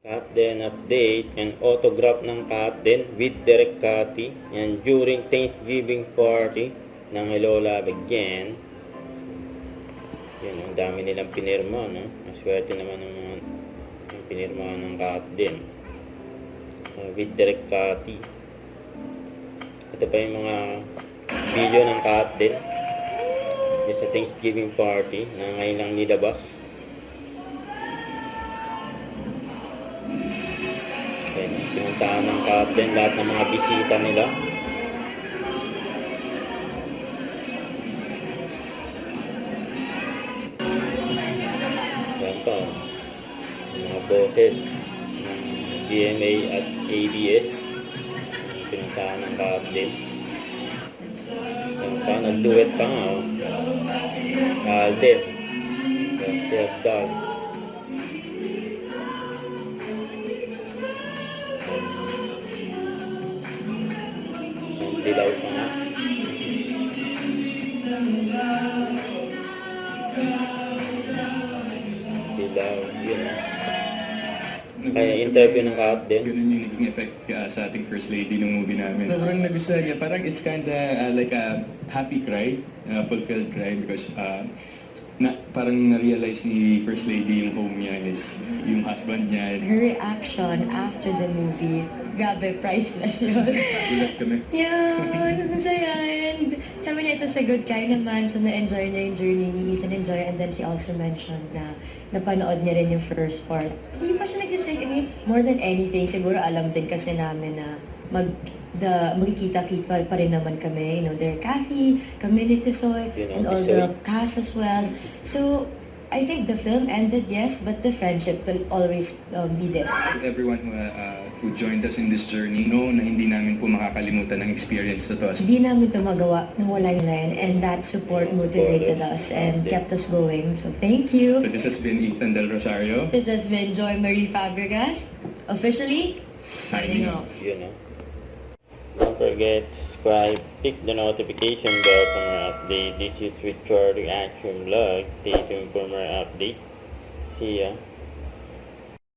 Catden update and autograph ng Catden with Derek Cathy and during Thanksgiving party ng Hello Love Again. Yan, ang dami nilang pinirma, no? Maswerte naman ng mga pinirma ng Catden with Derek Cathy. Ito pa yung mga video ng Catden sa Thanksgiving party na ngayon lang nilabas. Pinuntahan ng Catden lahat ng mga bisita nila. Yan pa, mga boses ng GMA at ABS. Pinuntahan ng Catden. Yan pa, nag-duet pa nga, oh. Alden, Chef Dog. Dilaw pa nga. Dilaw, yun. Kaya interview ng Catden. Ganun yung naging effect sa ating First Lady ng movie namin. Sobrang nagustuhan niya. Parang it's kinda like a happy cry, fulfilled cry because parang na-realize ni First Lady yung home niya is yung husband niya. Her reaction after the movie, grabe, priceless yun. Gulat kami. Yeah, masaya. And sabi niya ito sa Good Guy naman, so na-enjoy niya yung journey ni Ethan and Joy. And then she also mentioned na napanood niya rin yung first part. Hindi pa siya nagsisay. I mean, more than anything, siguro alam din kasi namin na magkikita-kita pa rin naman kami. You know, they're Cathy, kami ni Tisoy, and all the cast as well. So, I think the film ended, yes, but the friendship will always be there. Everyone who joined us in this journey know na hindi namin po makakalimutan ang experience na to. Hindi namin ito magawa nang wala nila yan, and that support motivated us and kept us going. So, thank you. So this has been Ethan Del Rosario. This has been Joy Marie Fabregas, officially signing off. You know. Don't forget to subscribe, click the notification bell for more update. This is with Charlie Action Vlog. Stay tuned for more update. See ya.